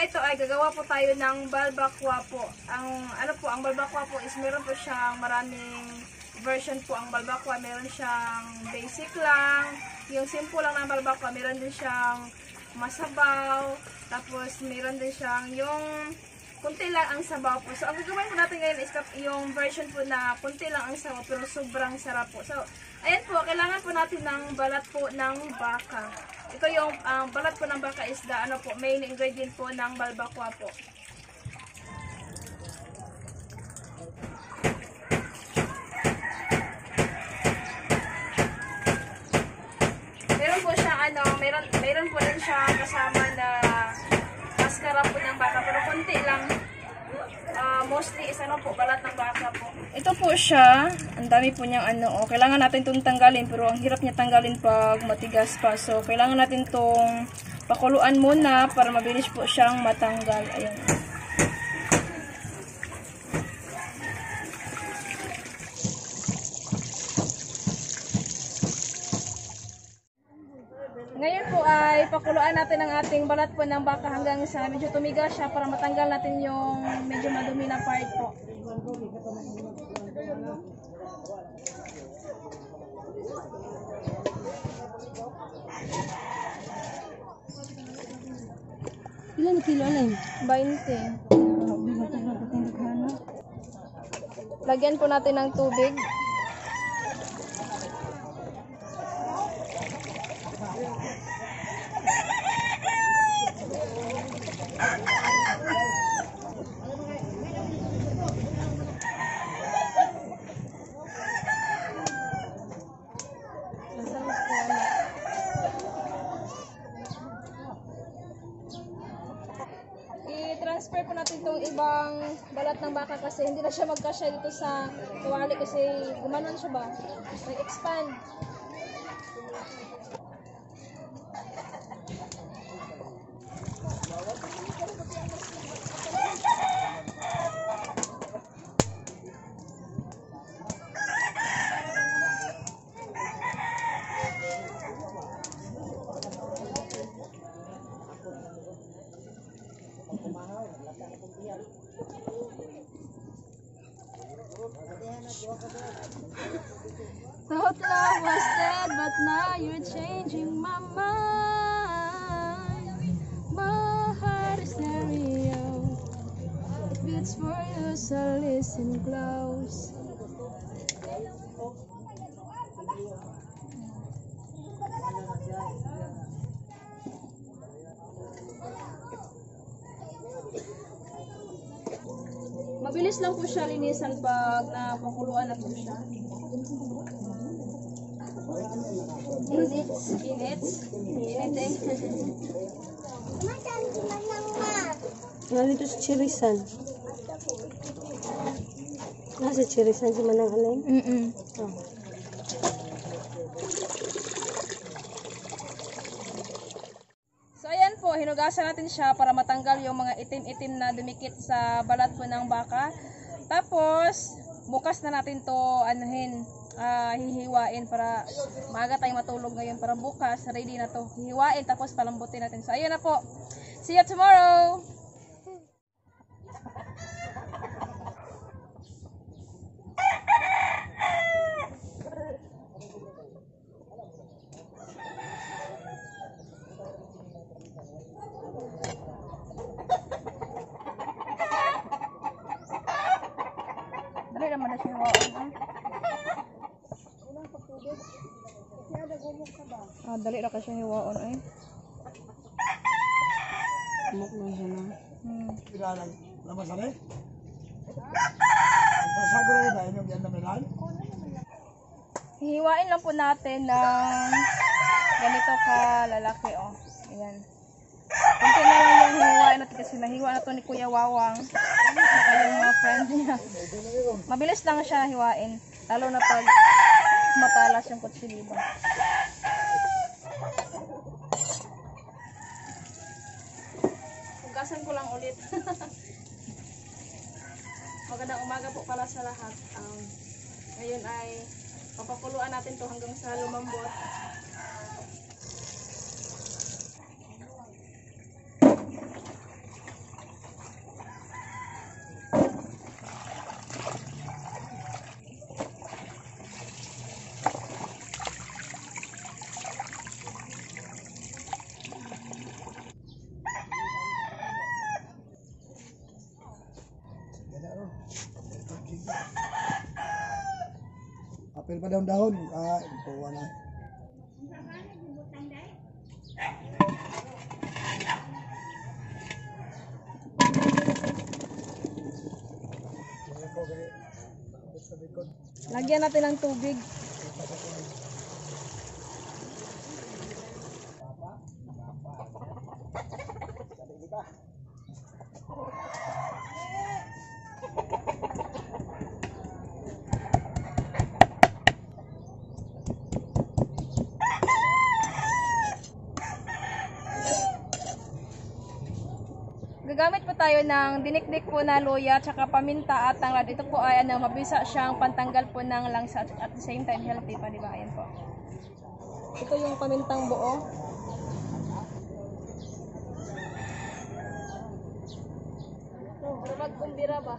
na ito ay gagawa po tayo ng balbacua po. Ang balbacua po is meron po siyang maraming version po ang balbacua. Meron siyang basic lang, yung simple lang ng balbacua. Meron din siyang masabaw, tapos meron din siyang yung kunti lang ang sabaw po. So ang gagawin po natin ngayon is yung version po na kunti lang ang sabaw pero sobrang sarap po. So ayan po, kailangan po natin ng balat po ng baka. Ito yung balat po ng baka is the main ingredient po ng balbacua po. Meron po siya meron po din siya kasama na maskara po ng baka pero konti lang. Mostly is balat ng baka po. Ito po siya, ang dami po niyang kailangan natin itong tanggalin pero ang hirap niya tanggalin pag matigas pa. So kailangan natin itong pakuluan muna para mabilis po siyang matanggal. Ayan. Ngayon po ay pakuluan natin ang ating balat po ng baka hanggang sa medyo tumigas siya para matanggal natin yung medyo madumi na part po. Ilan na kilo alin? 20. Lagyan po natin ng tubig. I-transfer po natin itong ibang balat ng baka kasi hindi na siya magkasya dito sa tuwali kasi gumanon siya ba? Nag-expand. Thought love was dead, but now you're changing my mind. My heart is stereo, it beats for you, so listen close. Mabilis lang po siya linisan pag napakuluan na po siya. Init eh. Nandito si Chirisan. Nasa Chirisan si Manang Alay? Oh. So ayan po, hinugasan natin siya para matanggal yung mga itim-itim na dumikit sa balat po ng baka. Tapos, bukas na natin to hihiwain para maaga tayong matulog ngayon para bukas ready na to hihiwain tapos palambutin natin. So ayun na po, see you tomorrow. Dali naman na siya hiwain dali na kasi hiwaon ay. Muk na siya na. Lamas na eh? Pasago na rin yung yan na milan? Hihiwain lang po natin ng ganito kalalaki ayan. Kunti na lang yung hihiwain natin kasi nahiwa na to ni Kuya Wawang. Saka yung mga friend niya. Mabilis lang siya hiwain. Lalo na pag matalas yung kutsiliba. Hugasan ko lang ulit. Magandang umaga po pala sa lahat. Ngayon ay papakuluan natin to hanggang sa lumambot. Pero pa dahon-dahon. Tuwa na. Lagyan natin ng tubig. Gagamit po tayo ng dinikdik po na luya tsaka paminta at tanglad. Ito po ay mabisa siyang pantanggal po ng langsa at the same time healthy pa, di ba? Ayan po. Ito yung pamintang buo. Magkumbira ba?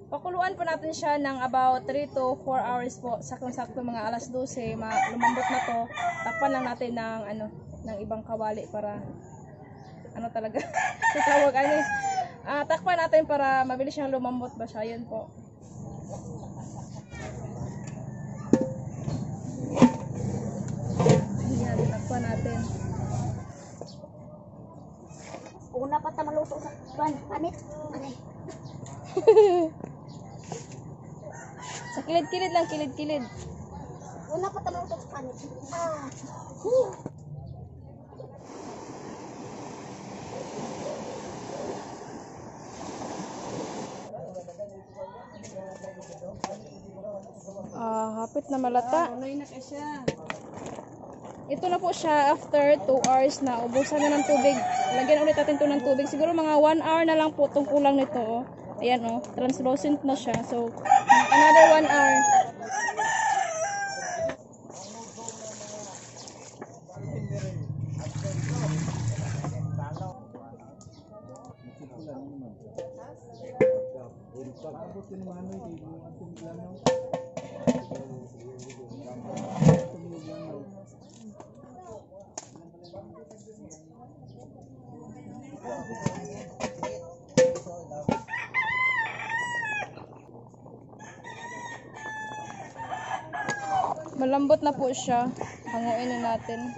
Pakuluan po natin siya ng about 3 to 4 hours po. Saktong-sakto mga alas 12, lumambot na to. Takpan lang natin ng ng ibang kawali para talaga tawag takpan natin para mabilis siyang lumambot ba siya. Yun po. Ayan, takpan natin. Una pa ta maluto sa panit. Aray. Sa kilid-kilid lang, kilid-kilid. Una pa ta maluto sa panit. Hapit na malata. Ito na po siya after 2 hours na. Ubusan na ng tubig. Lagyan ulit natin ito ng tubig. Siguro mga 1 hour na lang po itong kulang nito. Oh. Ayan o. Translucent na siya. So, another 1 hour. Malambot na po siya. Hanguin na natin.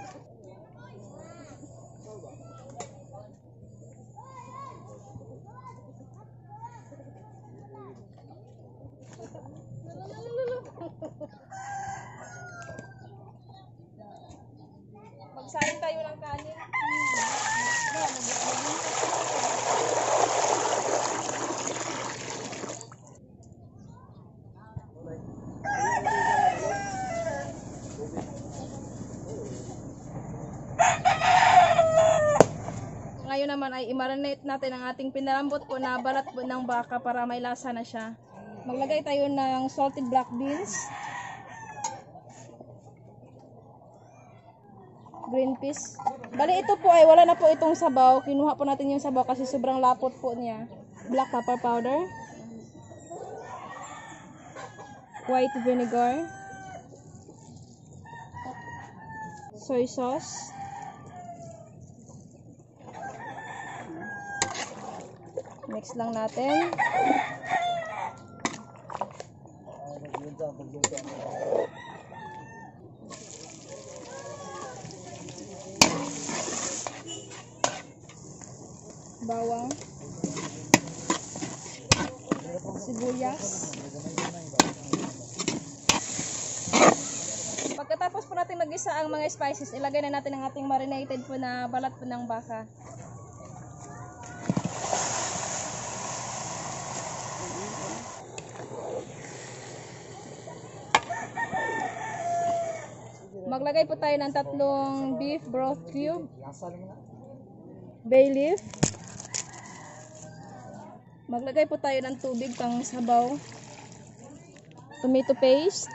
Magsahin tayo ng kanin. Ngayon naman ay i-marinate natin ang ating pinalambot po na balat po ng baka para may lasa na siya. Maglagay tayo ng salted black beans, green peas. Bali ito po ay wala na po itong sabaw. Kinuha po natin yung sabaw kasi sobrang lapot po niya. Black pepper powder, white vinegar, soy sauce, mix lang natin. Bawang, sibuyas. Pagkatapos po natin mag-isa ang mga spices, ilagay na natin ang ating marinated po na balat po ng baka. Maglagay po tayo ng 3 beef broth cube, bay leaf. Maglagay po tayo ng tubig pang sabaw, tomato paste,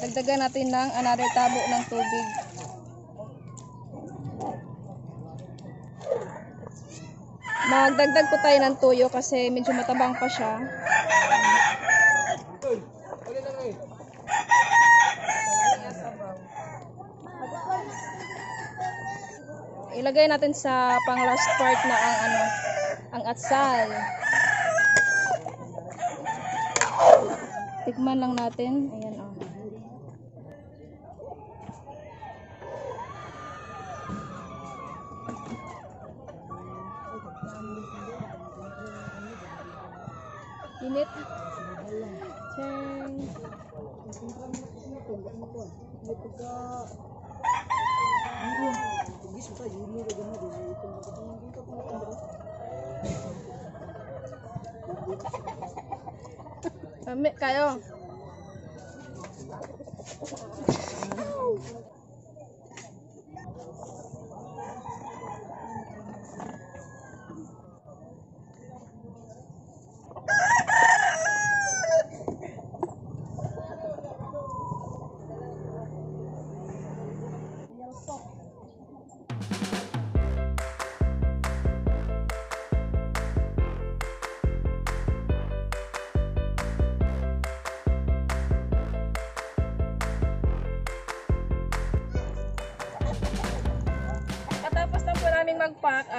dagdagan natin ng another tabo ng tubig. Magdagdag po tayo ng toyo kasi medyo matabang pa siya. Ilagay natin sa pang last part na ang ang atsal. Tikman lang natin. Ayan oh. Init. Cheng. Kami kayo. Mag-pack,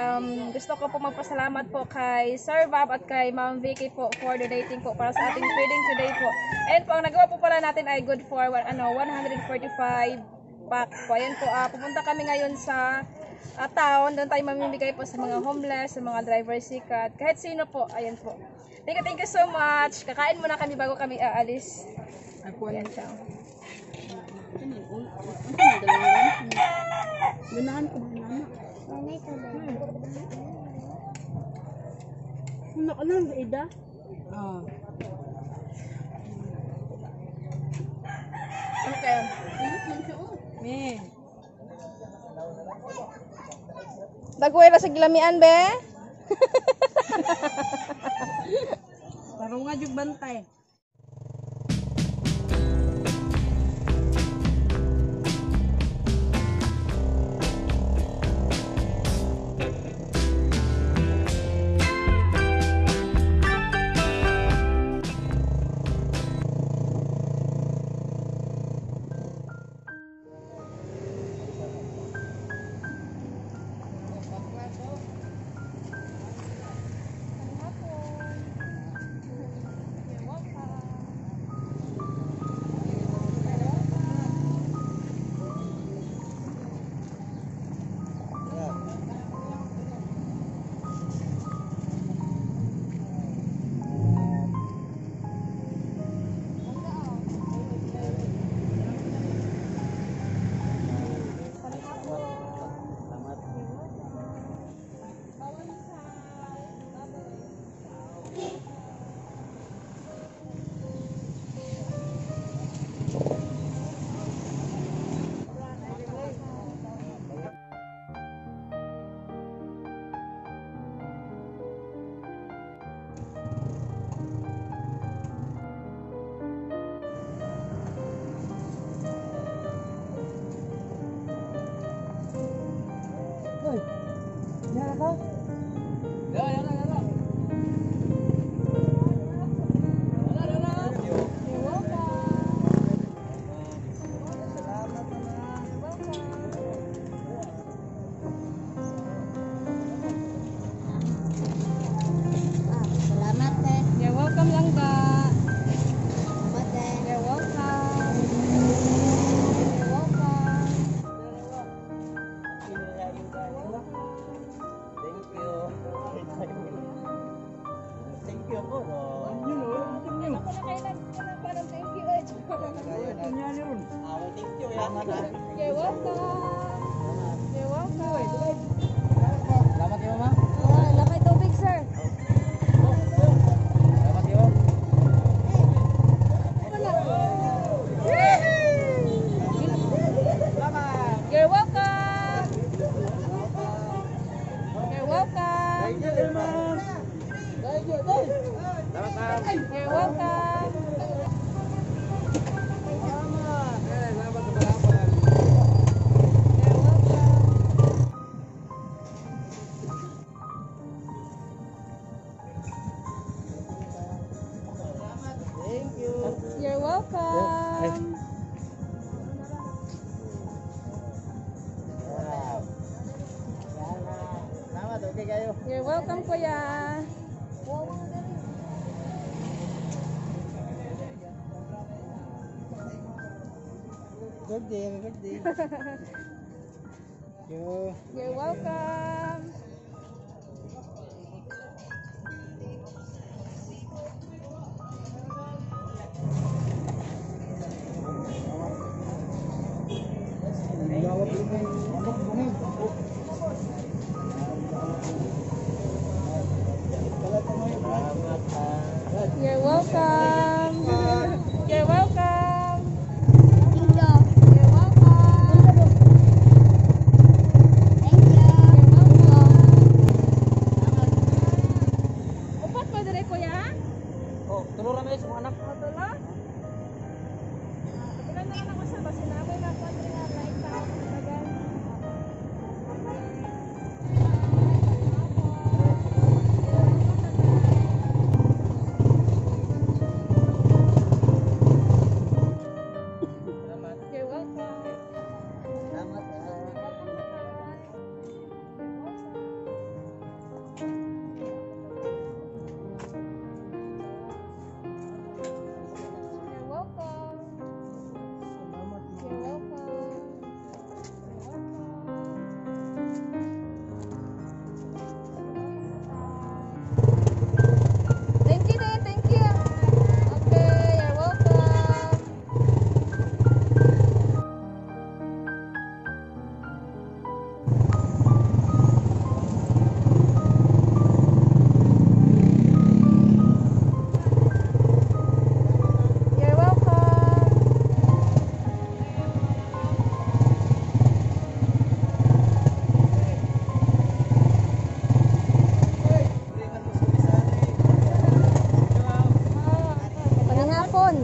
gusto ko po magpasalamat po kay Sir Bob at kay Ma'am Vicky po for donating po para sa ating feeding today po. And po, ang nagawa po pala natin ay good for 145 pack po. Ayan po, pupunta kami ngayon sa town. Doon tayo mamimigay po sa mga homeless, sa mga driver Sikad, kahit sino po. Ayan po. Thank you so much. Kakain muna kami bago kami aalis. Ayan siya. Gunahan ko ba naman? Nanay ka ba? Ano ang ida? Ano kayo? Dagway sa gilamian, be? Parang nga jug bantay. You're welcome. You're welcome. Salamat kayo, ma. Lakay tubig, sir. Salamat kayo. You're welcome. You're welcome. You're welcome. You're welcome. Salamat, okay kayo. You're welcome, kuya. birthday, happy birthday. You're welcome. You're welcome. You're welcome. Thank you. You're welcome. Thank you. Upat pa dire kuya? Oh, tulura mo sa mga anak. Matulo? Kapilan na lang ako sa basi namin na po nga like sa tagal. You're welcome. Salamat. You're welcome. You're welcome. Thank you din, thank you. Okay, you're welcome. You're welcome. Panangapon.